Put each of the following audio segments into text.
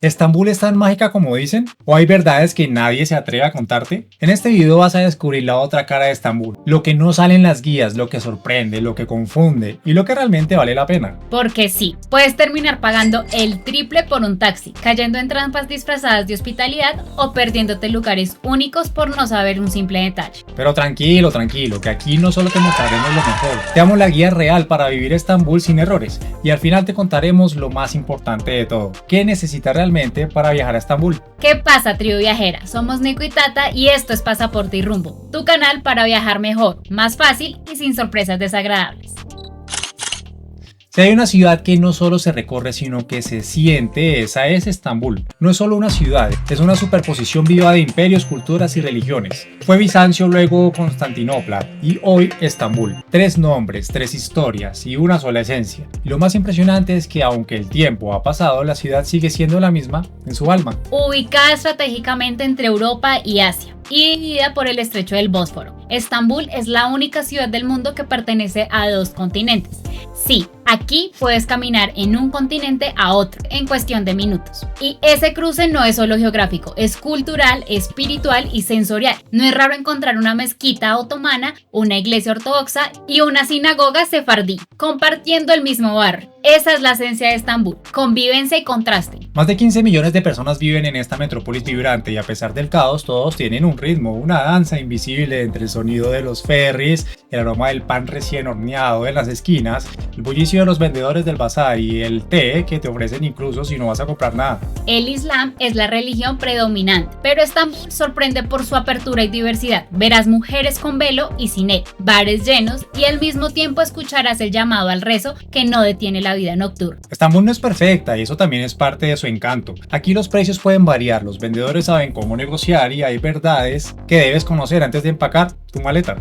¿Estambul es tan mágica como dicen? ¿O hay verdades que nadie se atreve a contarte? En este video vas a descubrir la otra cara de Estambul, lo que no sale en las guías, lo que sorprende, lo que confunde y lo que realmente vale la pena. Porque sí, puedes terminar pagando el triple por un taxi, cayendo en trampas disfrazadas de hospitalidad o perdiéndote en lugares únicos por no saber un simple detalle. Pero tranquilo, que aquí no solo te mostraremos lo mejor, te damos la guía real para vivir Estambul sin errores y al final te contaremos lo más importante de todo, qué necesitas realmente para viajar a Estambul. ¿Qué pasa, tribu viajera? Somos Nico y Tata y esto es Pasaporte y Rumbo, tu canal para viajar mejor, más fácil y sin sorpresas desagradables. Si hay una ciudad que no solo se recorre sino que se siente, esa es Estambul. No es solo una ciudad, es una superposición viva de imperios, culturas y religiones. Fue Bizancio, luego Constantinopla y hoy Estambul. 3 nombres, 3 historias y una sola esencia. Y lo más impresionante es que aunque el tiempo ha pasado, la ciudad sigue siendo la misma en su alma. Ubicada estratégicamente entre Europa y Asia y dividida por el estrecho del Bósforo, Estambul es la única ciudad del mundo que pertenece a 2 continentes. Sí, aquí puedes caminar en un continente a otro en cuestión de minutos. Y ese cruce no es solo geográfico, es cultural, espiritual y sensorial. No es raro encontrar una mezquita otomana, una iglesia ortodoxa y una sinagoga sefardí, compartiendo el mismo barrio. Esa es la esencia de Estambul, convivencia y contraste. Más de 15 millones de personas viven en esta metrópolis vibrante y a pesar del caos, todos tienen un ritmo, una danza invisible entre el sonido de los ferries, el aroma del pan recién horneado en las esquinas, el bullicio de los vendedores del bazar y el té que te ofrecen incluso si no vas a comprar nada. El Islam es la religión predominante, pero Estambul sorprende por su apertura y diversidad. Verás mujeres con velo y sin él, bares llenos y al mismo tiempo escucharás el llamado al rezo que no detiene la vida nocturna. Estambul no es perfecta y eso también es parte de su encanto. Aquí los precios pueden variar, los vendedores saben cómo negociar y hay verdades que debes conocer antes de empacar tu maleta.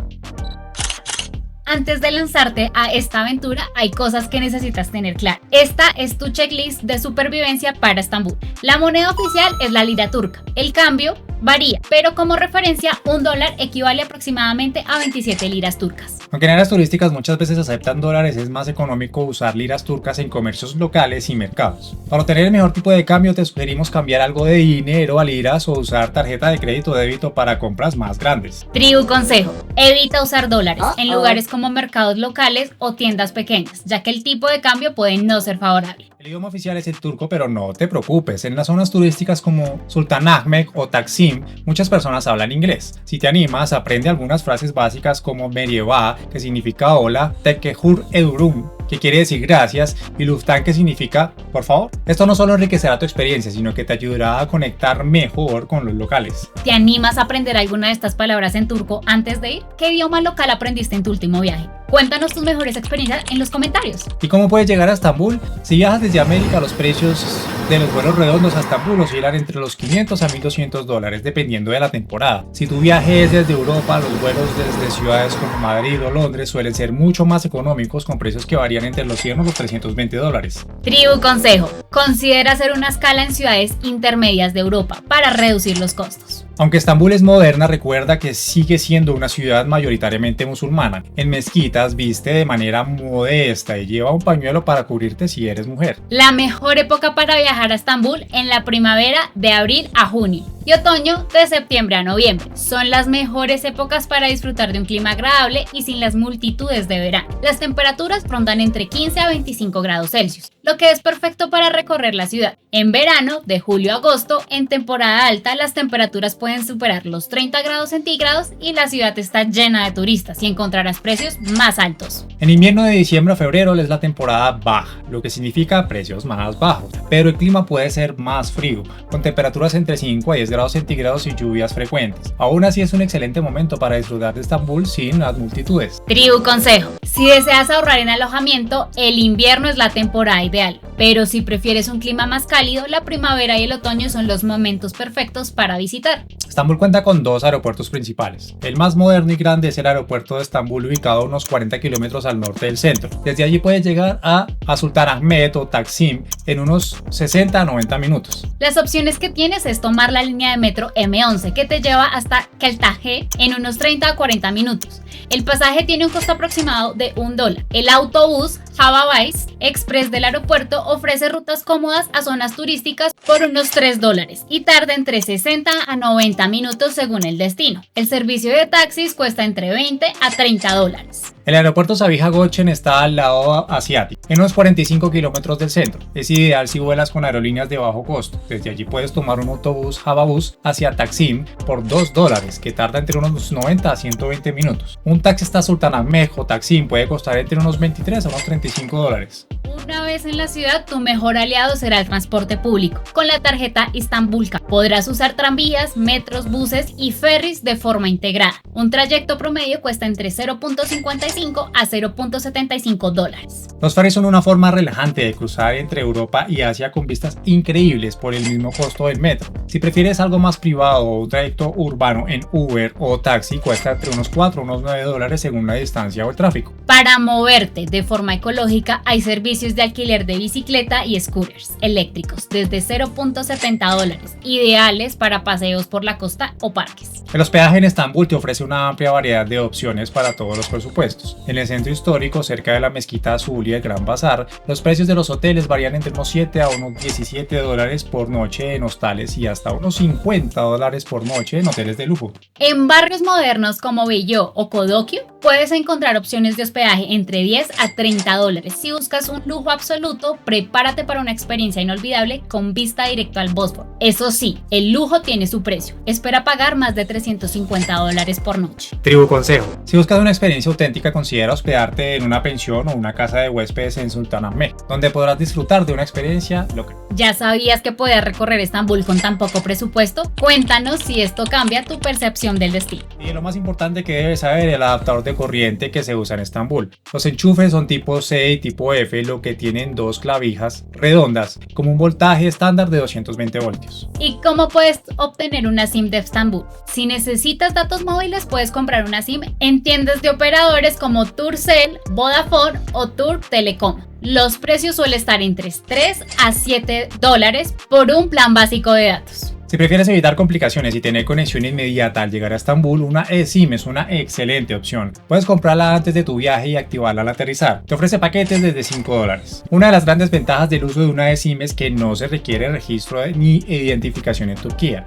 Antes de lanzarte a esta aventura, hay cosas que necesitas tener claras. Esta es tu checklist de supervivencia para Estambul. La moneda oficial es la lira turca. El cambio varía, pero como referencia, $1 equivale aproximadamente a 27 liras turcas. Aunque en áreas turísticas muchas veces aceptan dólares, es más económico usar liras turcas en comercios locales y mercados. Para obtener el mejor tipo de cambio te sugerimos cambiar algo de dinero a liras o usar tarjeta de crédito o débito para compras más grandes. Tribu consejo, evita usar dólares en lugares como mercados locales o tiendas pequeñas, ya que el tipo de cambio puede no ser favorable. El idioma oficial es el turco, pero no te preocupes, en las zonas turísticas como Sultanahmet o Taksim, muchas personas hablan inglés. Si te animas, aprende algunas frases básicas como Merhaba, que significa hola, Teşekkür ederim, que quiere decir gracias, y Lütfen, que significa por favor. Esto no solo enriquecerá tu experiencia, sino que te ayudará a conectar mejor con los locales. ¿Te animas a aprender alguna de estas palabras en turco antes de ir? ¿Qué idioma local aprendiste en tu último viaje? Cuéntanos tus mejores experiencias en los comentarios. ¿Y cómo puedes llegar a Estambul? Si viajas desde América, los precios de los vuelos redondos a Estambul oscilan entre los $500 a $1.200 dependiendo de la temporada. Si tu viaje es desde Europa, los vuelos desde ciudades como Madrid o Londres suelen ser mucho más económicos con precios que varían entre los $100 o los $320. Tribu consejo, considera hacer una escala en ciudades intermedias de Europa para reducir los costos. Aunque Estambul es moderna, recuerda que sigue siendo una ciudad mayoritariamente musulmana. En mezquitas viste de manera modesta y lleva un pañuelo para cubrirte si eres mujer. La mejor época para viajar a Estambul en la primavera de abril a junio y otoño de septiembre a noviembre. Son las mejores épocas para disfrutar de un clima agradable y sin las multitudes de verano. Las temperaturas rondan entre 15 a 25 grados Celsius, lo que es perfecto para recorrer la ciudad. En verano, de julio a agosto, en temporada alta, las temperaturas pueden superar los 30 grados centígrados y la ciudad está llena de turistas y encontrarás precios más altos. En invierno de diciembre a febrero es la temporada baja, lo que significa precios más bajos, pero el clima puede ser más frío, con temperaturas entre 5 a 10 grados centígrados y lluvias frecuentes. Aún así es un excelente momento para disfrutar de Estambul sin las multitudes. Tribu consejo, si deseas ahorrar en alojamiento, el invierno es la temporada ideal, pero si prefieres un clima más cálido, la primavera y el otoño son los momentos perfectos para visitar. Estambul cuenta con 2 aeropuertos principales. El más moderno y grande es el aeropuerto de Estambul, ubicado a unos 40 kilómetros al norte del centro. Desde allí puedes llegar a Sultanahmet o Taksim en unos 60 a 90 minutos. Las opciones que tienes es tomar la línea de metro M11 que te lleva hasta Keltaje en unos 30 a 40 minutos. El pasaje tiene un costo aproximado de $1. El autobús Havavice Express del aeropuerto ofrece rutas cómodas a zonas turísticas por unos $3 y tarda entre 60 a 90 minutos según el destino. El servicio de taxis cuesta entre $20 a $30. El aeropuerto Sabiha-Gökçen está al lado asiático, en unos 45 kilómetros del centro. Es ideal si vuelas con aerolíneas de bajo costo. Desde allí puedes tomar un autobús Havabus hacia Taksim por $2, que tarda entre unos 90 a 120 minutos. Un taxi hasta Sultanahmet o Taksim puede costar entre unos 23 a unos $35. Una vez en la ciudad, tu mejor aliado será el transporte público. Con la tarjeta Istanbulka podrás usar tranvías, metros, buses y ferries de forma integrada. Un trayecto promedio cuesta entre 0.55 a $0.75. Los ferries son una forma relajante de cruzar entre Europa y Asia con vistas increíbles por el mismo costo del metro. Si prefieres algo más privado o un trayecto urbano en Uber o taxi, cuesta entre unos $4 a unos $9 según la distancia o el tráfico. Para moverte de forma ecológica hay servicios de alquiler de bicicleta y scooters eléctricos desde $0.70, ideales para paseos por la costa o parques. El hospedaje en Estambul te ofrece una amplia variedad de opciones para todos los presupuestos. En el centro histórico, cerca de la Mezquita Azul y el Gran Bazar, los precios de los hoteles varían entre unos $7 a unos $17 por noche en hostales y hasta unos $50 por noche en hoteles de lujo. En barrios modernos como Belló o Kodokyu, puedes encontrar opciones de hospedaje entre $10 a $30. Si buscas un lujo absoluto, prepárate para una experiencia inolvidable con vista directa al Bósforo. Eso sí, el lujo tiene su precio. Espera pagar más de $350 por noche. Tribu Consejo: si buscas una experiencia auténtica, considera hospedarte en una pensión o una casa de huéspedes en Sultanahmet, donde podrás disfrutar de una experiencia local. ¿Ya sabías que podías recorrer Estambul con tan poco presupuesto? Cuéntanos si esto cambia tu percepción del destino. Y lo más importante que debes saber, el adaptador de corriente que se usa en Estambul. Los enchufes son tipo C y tipo F, lo que tienen dos clavijas redondas, como un voltaje estándar de 220 voltios. ¿Y cómo puedes obtener una SIM de Estambul? Si necesitas datos móviles, puedes comprar una SIM en tiendas de operadores como Turkcell, Vodafone o Turk Telecom. Los precios suelen estar entre $3 a $7 por un plan básico de datos. Si prefieres evitar complicaciones y tener conexión inmediata al llegar a Estambul, una eSIM es una excelente opción. Puedes comprarla antes de tu viaje y activarla al aterrizar. Te ofrece paquetes desde $5. Una de las grandes ventajas del uso de una eSIM es que no se requiere registro ni identificación en Turquía.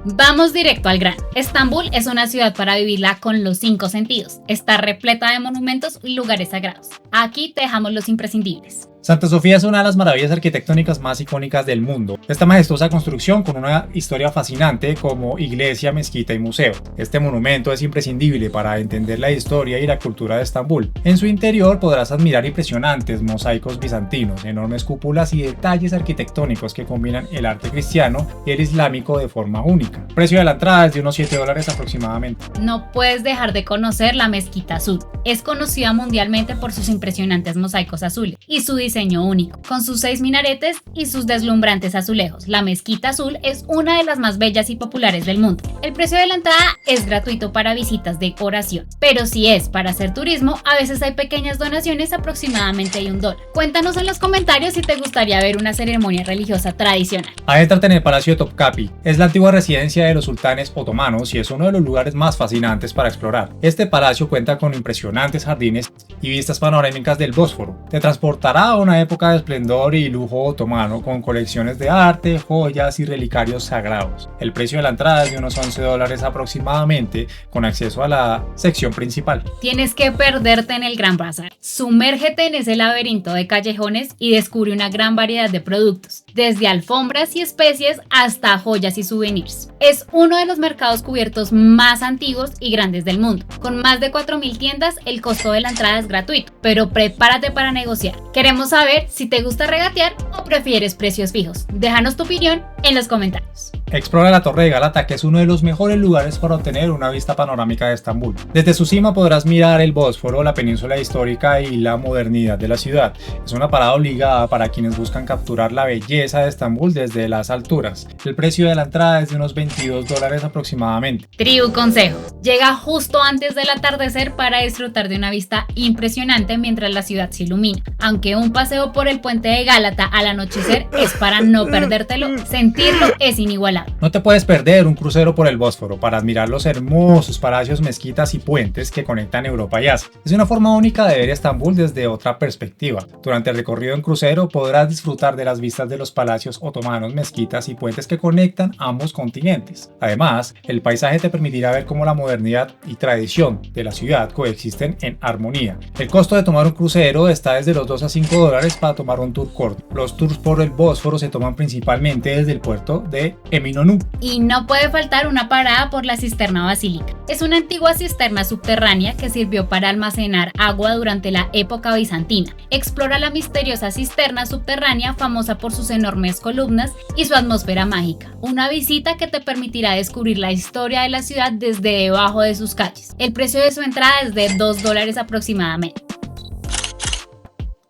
Vamos directo al grano. Estambul es una ciudad para vivirla con los 5 sentidos. Está repleta de monumentos y lugares sagrados. Aquí te dejamos los imprescindibles. Santa Sofía es una de las maravillas arquitectónicas más icónicas del mundo. Esta majestuosa construcción con una historia fascinante como iglesia, mezquita y museo. Este monumento es imprescindible para entender la historia y la cultura de Estambul. En su interior podrás admirar impresionantes mosaicos bizantinos, enormes cúpulas y detalles arquitectónicos que combinan el arte cristiano y el islámico de forma única. El precio de la entrada es de unos $7 aproximadamente. No puedes dejar de conocer la Mezquita Azul. Es conocida mundialmente por sus impresionantes mosaicos azules y su diseño único, con sus 6 minaretes y sus deslumbrantes azulejos. La Mezquita Azul es una de las más bellas y populares del mundo. El precio de la entrada es gratuito para visitas de oración, pero si es para hacer turismo, a veces hay pequeñas donaciones, aproximadamente de $1. Cuéntanos en los comentarios si te gustaría ver una ceremonia religiosa tradicional. Adéntrate en el Palacio de Topkapi. Es la antigua residencia de los sultanes otomanos y es uno de los lugares más fascinantes para explorar. Este palacio cuenta con impresionantes jardines y vistas panorámicas del Bósforo. Te transportará a una época de esplendor y lujo otomano con colecciones de arte, joyas y relicarios sagrados. El precio de la entrada es de unos $11 aproximadamente, con acceso a la sección principal. Tienes que perderte en el Gran Bazar. Sumérgete en ese laberinto de callejones y descubre una gran variedad de productos, desde alfombras y especies hasta joyas y souvenirs. Es uno de los mercados cubiertos más antiguos y grandes del mundo. Con más de 4.000 tiendas, el costo de la entrada es gratuito, pero prepárate para negociar. Queremos saber si te gusta regatear o prefieres precios fijos. Déjanos tu opinión en los comentarios. Explora la Torre de Galata, que es uno de los mejores lugares para obtener una vista panorámica de Estambul. Desde su cima podrás mirar el Bósforo, la península histórica y la modernidad de la ciudad. Es una parada obligada para quienes buscan capturar la belleza de Estambul desde las alturas. El precio de la entrada es de unos $22 aproximadamente. Tribu Consejo: llega justo antes del atardecer para disfrutar de una vista impresionante mientras la ciudad se ilumina. Aunque un paseo por el puente de Gálata al anochecer es para no perdértelo, sentirlo es inigualable. inolvidable. No te puedes perder un crucero por el Bósforo para admirar los hermosos palacios, mezquitas y puentes que conectan Europa y Asia. Es una forma única de ver Estambul desde otra perspectiva. Durante el recorrido en crucero podrás disfrutar de las vistas de los palacios otomanos, mezquitas y puentes que conectan ambos continentes. Además, el paisaje te permitirá ver cómo la modernidad y tradición de la ciudad coexisten en armonía. El costo de tomar un crucero está desde los 2 a 5 dólares para tomar un tour corto. Los tours por el Bósforo se toman principalmente desde el puerto de Eminönü. Y no puede faltar una parada por la cisterna basílica. Es una antigua cisterna subterránea que sirvió para almacenar agua durante la época bizantina. Explora la misteriosa cisterna subterránea famosa por sus enormes columnas y su atmósfera mágica. Una visita que te permitirá descubrir la historia de la ciudad desde debajo de sus calles. El precio de su entrada es de 2 dólares aproximadamente.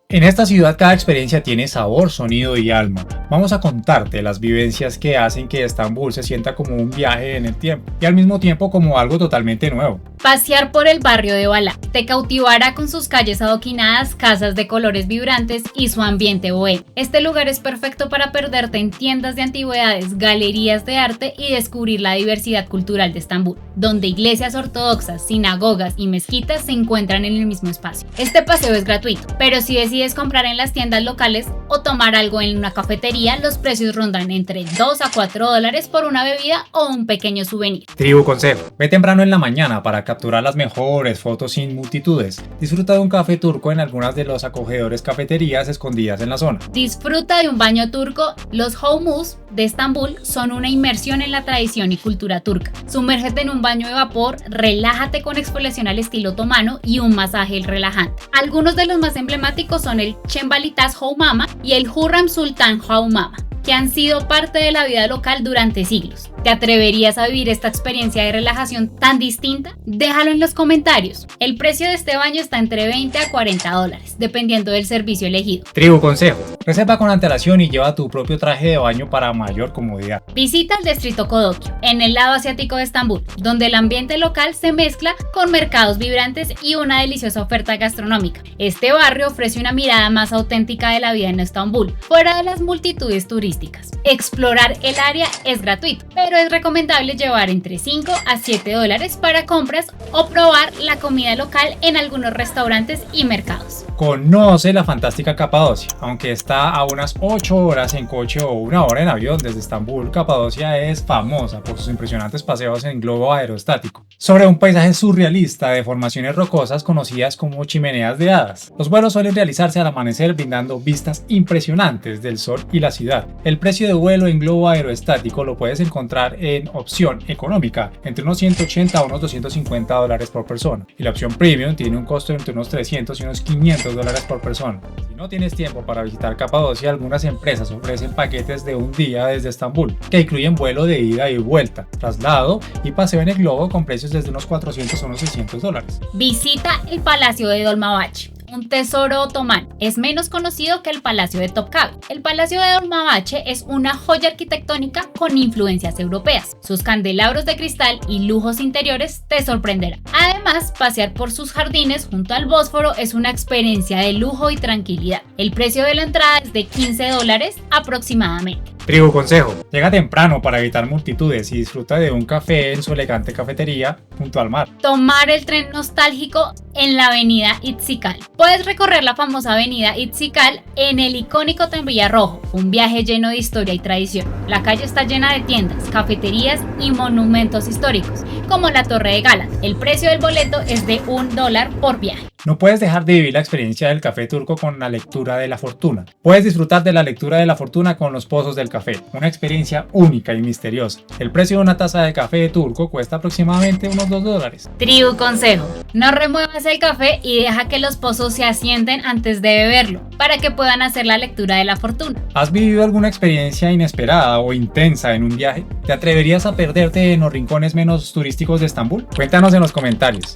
En esta ciudad cada experiencia tiene sabor, sonido y alma. Vamos a contarte las vivencias que hacen que Estambul se sienta como un viaje en el tiempo y al mismo tiempo como algo totalmente nuevo. Pasear por el barrio de Bala te cautivará con sus calles adoquinadas, casas de colores vibrantes y su ambiente bohemio. Este lugar es perfecto para perderte en tiendas de antigüedades, galerías de arte y descubrir la diversidad cultural de Estambul, donde iglesias ortodoxas, sinagogas y mezquitas se encuentran en el mismo espacio. Este paseo es gratuito, pero si decides comprar en las tiendas locales o tomar algo en una cafetería, los precios rondan entre 2 a 4 dólares por una bebida o un pequeño souvenir. Tribu consejo: ve temprano en la mañana para capturar las mejores fotos sin multitudes. Disfruta de un café turco en algunas de las acogedores cafeterías escondidas en la zona. Disfruta de un baño turco. Los hummus de Estambul son una inmersión en la tradición y cultura turca. Sumérgete en un baño de vapor, relájate con exfoliación al estilo otomano y un masaje relajante. Algunos de los más emblemáticos son el Cembalitas Hamama y el Hurrem Sultan Hamama, que han sido parte de la vida local durante siglos. ¿Te atreverías a vivir esta experiencia de relajación tan distinta? Déjalo en los comentarios. El precio de este baño está entre 20 a 40 dólares, dependiendo del servicio elegido. Tribu consejo: reserva con antelación y lleva tu propio traje de baño para mayor comodidad. Visita el distrito Kodokyo, en el lado asiático de Estambul, donde el ambiente local se mezcla con mercados vibrantes y una deliciosa oferta gastronómica. Este barrio ofrece una mirada más auténtica de la vida en Estambul, fuera de las multitudes turísticas. Explorar el área es gratuito, pero es recomendable llevar entre 5 a 7 dólares para compras o probar la comida local en algunos restaurantes y mercados. Conoce la fantástica Capadocia. Aunque está a unas 8 horas en coche o 1 hora en avión desde Estambul, Capadocia es famosa por sus impresionantes paseos en globo aerostático sobre un paisaje surrealista de formaciones rocosas conocidas como chimeneas de hadas. Los vuelos suelen realizarse al amanecer, brindando vistas impresionantes del sol y la ciudad. El precio de vuelo en globo aerostático lo puedes encontrar en opción económica entre unos 180 a unos 250 dólares por persona, y la opción premium tiene un costo entre unos 300 y unos 500 dólares por persona. Si no tienes tiempo para visitar Capadocia, algunas empresas ofrecen paquetes de un día desde Estambul que incluyen vuelo de ida y vuelta, traslado y paseo en el globo con precios desde unos 400 a unos 600 dólares. Visita el Palacio de Dolmabahce, un tesoro otomano. Es menos conocido que el Palacio de Topkapi. El Palacio de Dolmabahce es una joya arquitectónica con influencias europeas. Sus candelabros de cristal y lujos interiores te sorprenderán. Además, pasear por sus jardines junto al Bósforo es una experiencia de lujo y tranquilidad. El precio de la entrada es de 15 dólares aproximadamente. Tribu consejo: llega temprano para evitar multitudes y disfruta de un café en su elegante cafetería junto al mar. Tomar el tren nostálgico en la avenida Itzikal. Puedes recorrer la famosa avenida Itzikal en el icónico tranvía rojo, un viaje lleno de historia y tradición. La calle está llena de tiendas, cafeterías y monumentos históricos, como la Torre de Galat. El precio del boleto es de $1 por viaje. No puedes dejar de vivir la experiencia del café turco con la lectura de la fortuna. Puedes disfrutar de la lectura de la fortuna con los pozos del café, una experiencia única y misteriosa. El precio de una taza de café turco cuesta aproximadamente unos 2 dólares. Tribu consejo: no remuevas el café y deja que los pozos se asienten antes de beberlo, para que puedan hacer la lectura de la fortuna. ¿Has vivido alguna experiencia inesperada o intensa en un viaje? ¿Te atreverías a perderte en los rincones menos turísticos de Estambul? Cuéntanos en los comentarios.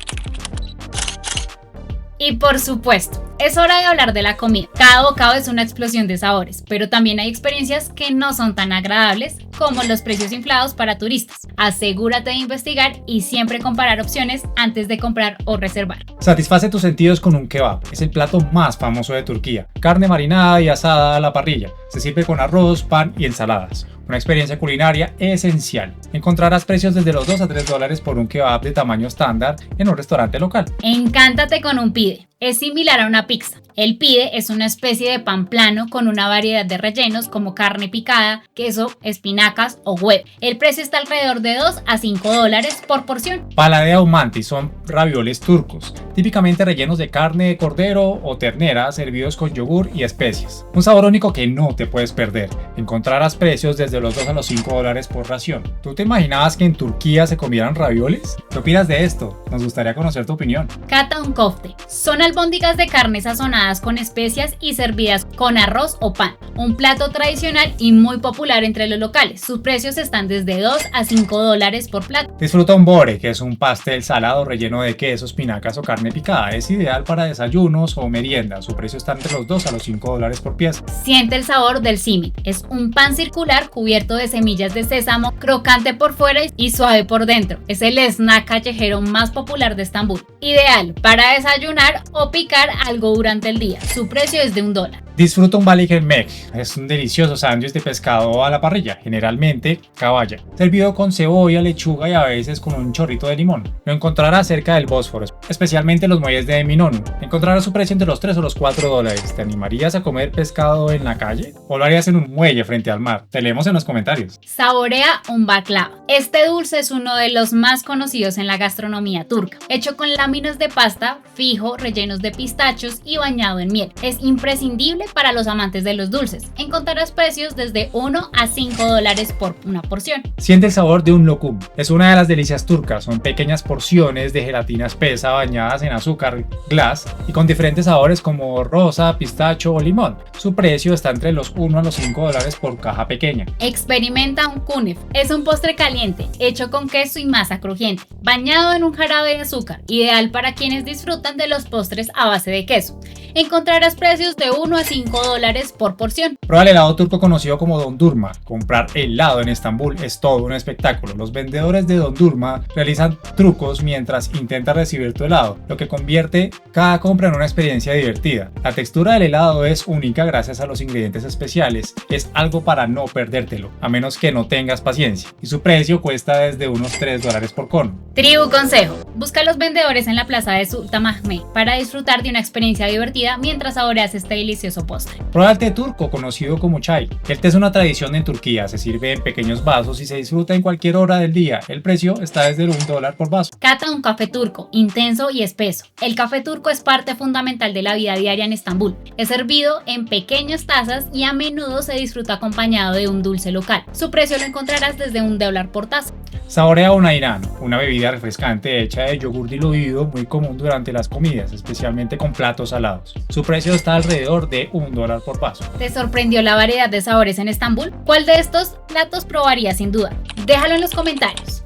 Y por supuesto, es hora de hablar de la comida. Cada bocado es una explosión de sabores, pero también hay experiencias que no son tan agradables, como los precios inflados para turistas. Asegúrate de investigar y siempre comparar opciones antes de comprar o reservar. Satisface tus sentidos con un kebab. Es el plato más famoso de Turquía. Carne marinada y asada a la parrilla. Se sirve con arroz, pan y ensaladas. una experiencia culinaria esencial. Encontrarás precios desde los 2 a 3 dólares por un kebab de tamaño estándar en un restaurante local. Encántate con un pide. Es similar a una pizza. El pide es una especie de pan plano con una variedad de rellenos como carne picada, queso, espinacas o huevo. El precio está alrededor de 2 a 5 dólares por porción. Paladea Umanti son ravioles turcos, típicamente rellenos de carne de cordero o ternera servidos con yogur y especias. Un sabor único que no te puedes perder. Encontrarás precios desde los 2 a los 5 dólares por ración. ¿Tú te imaginabas que en Turquía se comieran ravioles? ¿Qué opinas de esto? Nos gustaría conocer tu opinión. Kata un kofte. Son albóndigas de carne sazonadas con especias y servidas con arroz o pan. Un plato tradicional y muy popular entre los locales. Sus precios están desde 2 a 5 dólares por plato. Disfruta un bore, que es un pastel salado relleno de queso, espinacas o carne picada. Es ideal para desayunos o meriendas. Su precio está entre los 2 a los 5 dólares por pieza. Siente el sabor del simit. Es un pan circular cubierto de semillas de sésamo, crocante por fuera y suave por dentro. Es el snack callejero más popular de Estambul. Ideal para desayunar o picar algo durante el día. Su precio es de $1. Disfruta un balik ekmek, es un delicioso sándwich de pescado a la parrilla, generalmente caballa, servido con cebolla, lechuga y a veces con un chorrito de limón. Lo encontrarás cerca del Bósforo, especialmente en los muelles de Eminonu. Encontrarás su precio entre los 3 o los 4 dólares. ¿Te animarías a comer pescado en la calle? ¿O lo harías en un muelle frente al mar? Te leemos en los comentarios. Saborea un baklava. Este dulce es uno de los más conocidos en la gastronomía turca, hecho con láminas de pasta, fijo, rellenos de pistachos y bañado en miel. Es imprescindible para los amantes de los dulces. Encontrarás precios desde 1 a 5 dólares por una porción. Siente el sabor de un lokum. Es una de las delicias turcas. Son pequeñas porciones de gelatina espesa bañadas en azúcar glass y con diferentes sabores como rosa, pistacho o limón. Su precio está entre los 1 a los 5 dólares por caja pequeña. Experimenta un kunef. Es un postre caliente, hecho con queso y masa crujiente, bañado en un jarabe de azúcar, ideal para quienes disfrutan de los postres a base de queso. Encontrarás precios de 1 a 5 dólares por porción. Prueba el helado turco conocido como dondurma. Comprar helado en Estambul es todo un espectáculo. Los vendedores de dondurma realizan trucos mientras intentan recibir tu helado, lo que convierte cada compra en una experiencia divertida. La textura del helado es única gracias a los ingredientes especiales. Es algo para no perdértelo, a menos que no tengas paciencia. Y su precio cuesta desde unos 3 dólares por cono. Tribu consejo. Busca a los vendedores en la plaza de Sultanahmet para disfrutar de una experiencia divertida mientras saboreas este delicioso postre. Prueba el té turco conocido como chai. El té es una tradición en Turquía, se sirve en pequeños vasos y se disfruta en cualquier hora del día. El precio está desde el $1 por vaso. Cata un café turco, intenso y espeso. El café turco es parte fundamental de la vida diaria en Estambul. Es servido en pequeñas tazas y a menudo se disfruta acompañado de un dulce local. Su precio lo encontrarás desde $1 por taza. Saborea un ayran, una bebida refrescante hecha de yogur diluido muy común durante las comidas, especialmente con platos salados. Su precio está alrededor de $1 por vaso. ¿Te sorprendió la variedad de sabores en Estambul? ¿Cuál de estos platos probarías sin duda? Déjalo en los comentarios.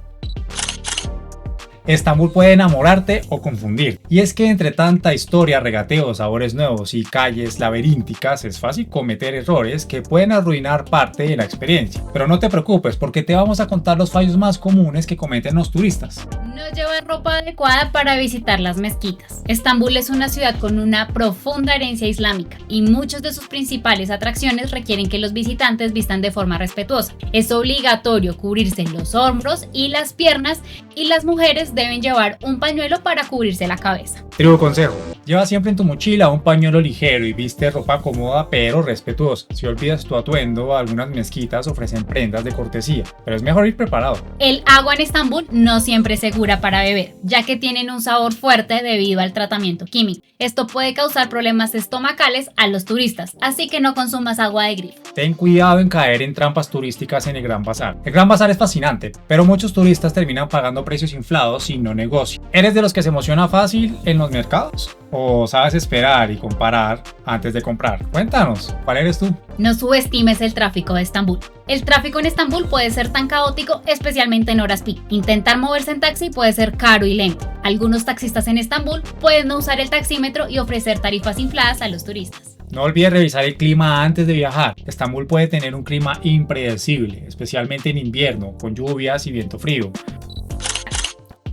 Estambul puede enamorarte o confundir. Y es que entre tanta historia, regateos, sabores nuevos y calles laberínticas es fácil cometer errores que pueden arruinar parte de la experiencia. Pero no te preocupes porque te vamos a contar los fallos más comunes que cometen los turistas. No llevar ropa adecuada para visitar las mezquitas. Estambul es una ciudad con una profunda herencia islámica y muchas de sus principales atracciones requieren que los visitantes vistan de forma respetuosa. Es obligatorio cubrirse los hombros y las piernas y las mujeres deben llevar un pañuelo para cubrirse la cabeza. Tribu consejo. Lleva siempre en tu mochila un pañuelo ligero y viste ropa cómoda pero respetuosa. Si olvidas tu atuendo, algunas mezquitas ofrecen prendas de cortesía, pero es mejor ir preparado. El agua en Estambul no siempre es segura para beber, ya que tienen un sabor fuerte debido al tratamiento químico. Esto puede causar problemas estomacales a los turistas, así que no consumas agua de grifo. Ten cuidado en caer en trampas turísticas en el Gran Bazar. El Gran Bazar es fascinante, pero muchos turistas terminan pagando precios inflados si no negocian. ¿Eres de los que se emociona fácil en los mercados? ¿O sabes esperar y comparar antes de comprar? Cuéntanos, ¿cuál eres tú? No subestimes el tráfico de Estambul. El tráfico en Estambul puede ser tan caótico, especialmente en horas peak. Intentar moverse en taxi puede ser caro y lento. Algunos taxistas en Estambul pueden no usar el taxímetro y ofrecer tarifas infladas a los turistas. No olvides revisar el clima antes de viajar. Estambul puede tener un clima impredecible, especialmente en invierno, con lluvias y viento frío.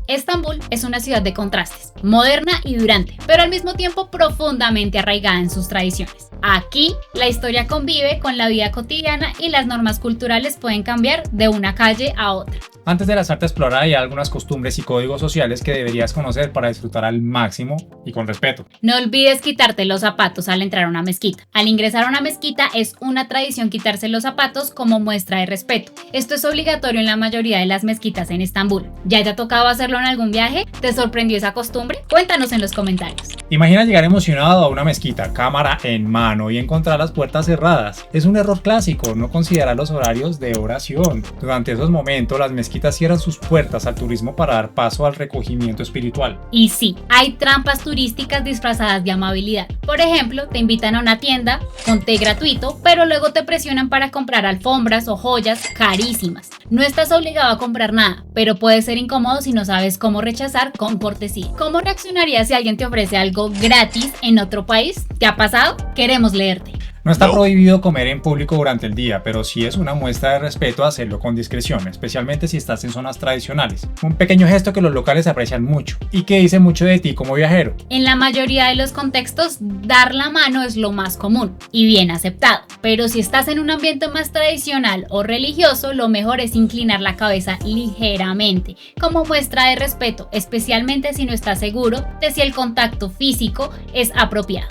Estambul es una ciudad de contrastes. moderna y durante, pero al mismo tiempo profundamente arraigada en sus tradiciones. Aquí, la historia convive con la vida cotidiana y las normas culturales pueden cambiar de una calle a otra. Antes de lanzarte a explorar, hay algunas costumbres y códigos sociales que deberías conocer para disfrutar al máximo y con respeto. No olvides quitarte los zapatos al entrar a una mezquita. Al ingresar a una mezquita es una tradición quitarse los zapatos como muestra de respeto. Esto es obligatorio en la mayoría de las mezquitas en Estambul. ¿Ya te ha tocado hacerlo en algún viaje? ¿Te sorprendió esa costumbre? Cuéntanos en los comentarios. Imagina llegar emocionado a una mezquita, cámara en mano, y encontrar las puertas cerradas. Es un error clásico no considerar los horarios de oración. Durante esos momentos, las mezquitas cierran sus puertas al turismo para dar paso al recogimiento espiritual. Y sí, hay trampas turísticas disfrazadas de amabilidad. Por ejemplo, te invitan a una tienda con té gratuito, pero luego te presionan para comprar alfombras o joyas carísimas. No estás obligado a comprar nada, pero puede ser incómodo si no sabes cómo rechazar con cortesía. ¿Cómo reaccionarías si alguien te ofrece algo gratis en otro país? ¿Te ha pasado? Queremos leerte. No está prohibido comer en público durante el día, pero sí es una muestra de respeto hacerlo con discreción, especialmente si estás en zonas tradicionales. Un pequeño gesto que los locales aprecian mucho y que dice mucho de ti como viajero. En la mayoría de los contextos, dar la mano es lo más común y bien aceptado, pero si estás en un ambiente más tradicional o religioso, lo mejor es inclinar la cabeza ligeramente, como muestra de respeto, especialmente si no estás seguro de si el contacto físico es apropiado.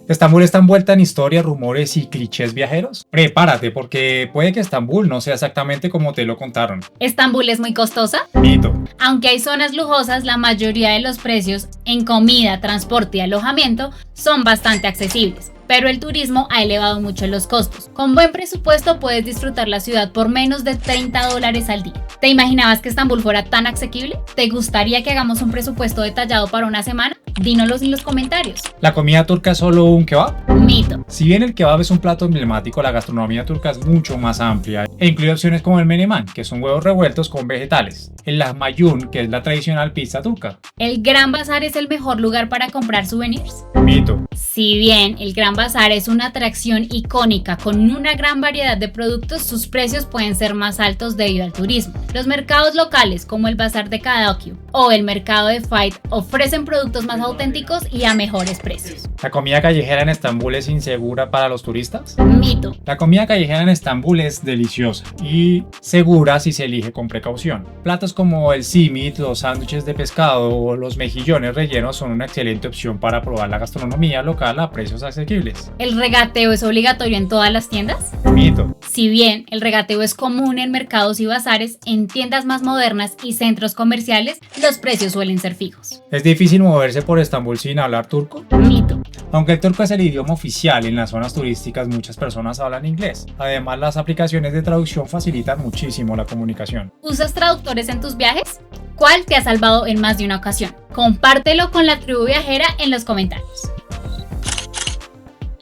¿Estambul está envuelta en historias, rumores y clichés viajeros? Prepárate, porque puede que Estambul no sea exactamente como te lo contaron. ¿Estambul es muy costosa? Mito. Aunque hay zonas lujosas, la mayoría de los precios en comida, transporte y alojamiento son bastante accesibles. Pero el turismo ha elevado mucho los costos. Con buen presupuesto puedes disfrutar la ciudad por menos de $30 al día. ¿Te imaginabas que Estambul fuera tan asequible? ¿Te gustaría que hagamos un presupuesto detallado para una semana? Dínoslo en los comentarios. ¿La comida turca es solo un kebab? Mito. Si bien el kebab es un plato emblemático, la gastronomía turca es mucho más amplia e incluye opciones como el menemen, que son huevos revueltos con vegetales, el lahmacun, que es la tradicional pizza turca. ¿El Gran Bazar es el mejor lugar para comprar souvenirs? Mito. Si bien el Gran Bazar es una atracción icónica con una gran variedad de productos, sus precios pueden ser más altos debido al turismo. Los mercados locales como el Bazar de Kadakio o el mercado de Fight ofrecen productos más auténticos y a mejores precios. ¿La comida callejera en Estambul es insegura para los turistas? Mito. La comida callejera en Estambul es deliciosa y segura si se elige con precaución. Platos como el simit, los sándwiches de pescado o los mejillones rellenos son una excelente opción para probar la gastronomía local a precios asequibles. ¿El regateo es obligatorio en todas las tiendas? Mito. Si bien el regateo es común en mercados y bazares, en tiendas más modernas y centros comerciales, los precios suelen ser fijos. ¿Es difícil moverse por Estambul sin hablar turco? Mito. Aunque el turco es el idioma oficial en las zonas turísticas, muchas personas hablan inglés. Además, las aplicaciones de traducción facilitan muchísimo la comunicación. ¿Usas traductores en tus viajes? ¿Cuál te ha salvado en más de una ocasión? Compártelo con la tribu viajera en los comentarios.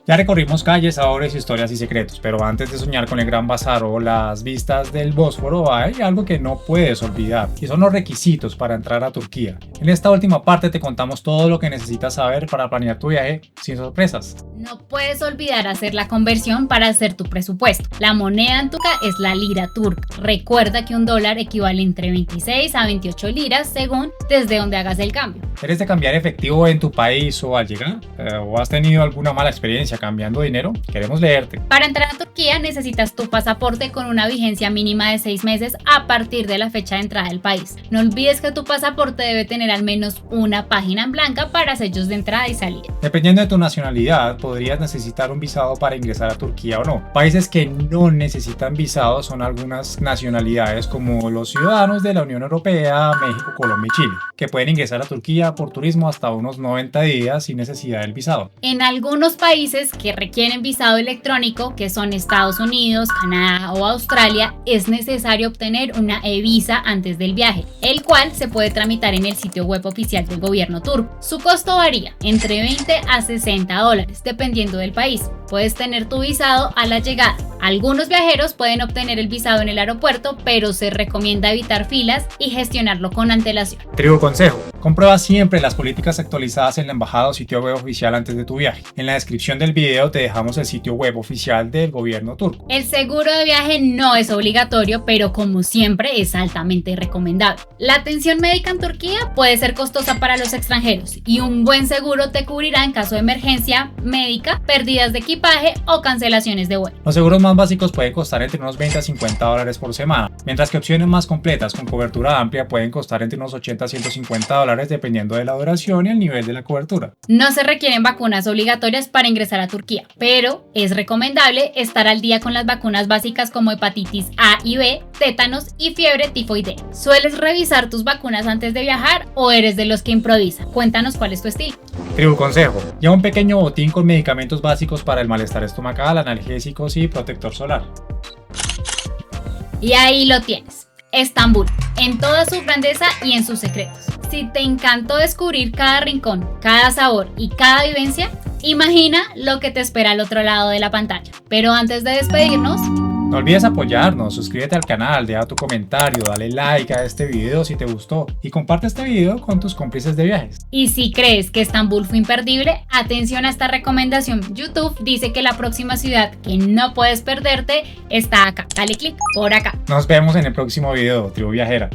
Ya recorrimos calles, sabores, historias y secretos, pero antes de soñar con el Gran Bazar o las vistas del Bósforo hay algo que no puedes olvidar, y son los requisitos para entrar a Turquía. En esta última parte te contamos todo lo que necesitas saber para planear tu viaje sin sorpresas. No puedes olvidar hacer la conversión para hacer tu presupuesto. La moneda en turca es la lira turca. Recuerda que un dólar equivale entre 26 a 28 liras según desde donde hagas el cambio. ¿Eres de cambiar efectivo en tu país o al llegar? ¿O has tenido alguna mala experiencia cambiando dinero? Queremos leerte. Para entrar a Turquía necesitas tu pasaporte con una vigencia mínima de 6 meses a partir de la fecha de entrada del país. No olvides que tu pasaporte debe tener al menos una página en blanca para sellos de entrada y salida. Dependiendo de tu nacionalidad, podrías necesitar un visado para ingresar a Turquía o no. Países que no necesitan visado son algunas nacionalidades como los ciudadanos de la Unión Europea, México, Colombia y Chile, que pueden ingresar a Turquía por turismo hasta unos 90 días sin necesidad del visado. En algunos países que requieren visado electrónico, que son Estados Unidos, Canadá o Australia, es necesario obtener una e-visa antes del viaje, el cual se puede tramitar en el sitio web oficial del gobierno turco. Su costo varía entre 20 a 60 dólares, dependiendo del país. Puedes tener tu visado a la llegada. Algunos viajeros pueden obtener el visado en el aeropuerto, pero se recomienda evitar filas y gestionarlo con antelación. Tribu consejo: Comprueba siempre las políticas actualizadas en la embajada o sitio web oficial antes de tu viaje. En la descripción del video te dejamos el sitio web oficial del gobierno turco. El seguro de viaje no es obligatorio, pero como siempre es altamente recomendable. La atención médica en Turquía puede ser costosa para los extranjeros y un buen seguro te cubrirá en caso de emergencia médica, pérdidas de equipaje o cancelaciones de vuelo. Los seguros más básicos pueden costar entre unos 20 a 50 dólares por semana, mientras que opciones más completas con cobertura amplia pueden costar entre unos 80 a 150 dólares dependiendo de la duración y el nivel de la cobertura. No se requieren vacunas obligatorias para ingresar a Turquía, pero es recomendable estar al día con las vacunas básicas como hepatitis A y B, tétanos y fiebre tifoidea. ¿Sueles revisar tus vacunas antes de viajar o eres de los que improvisa? Cuéntanos cuál es tu estilo. Tribu consejo: lleva un pequeño botín con medicamentos básicos para el malestar estomacal, analgésicos y protector solar. Y ahí lo tienes, Estambul, en toda su grandeza y en sus secretos. Si te encantó descubrir cada rincón, cada sabor y cada vivencia, imagina lo que te espera al otro lado de la pantalla. Pero antes de despedirnos, no olvides apoyarnos, suscríbete al canal, deja tu comentario, dale like a este video si te gustó y comparte este video con tus cómplices de viajes. Y si crees que Estambul fue imperdible, atención a esta recomendación. YouTube dice que la próxima ciudad que no puedes perderte está acá. Dale click por acá. Nos vemos en el próximo video, Tribu Viajera.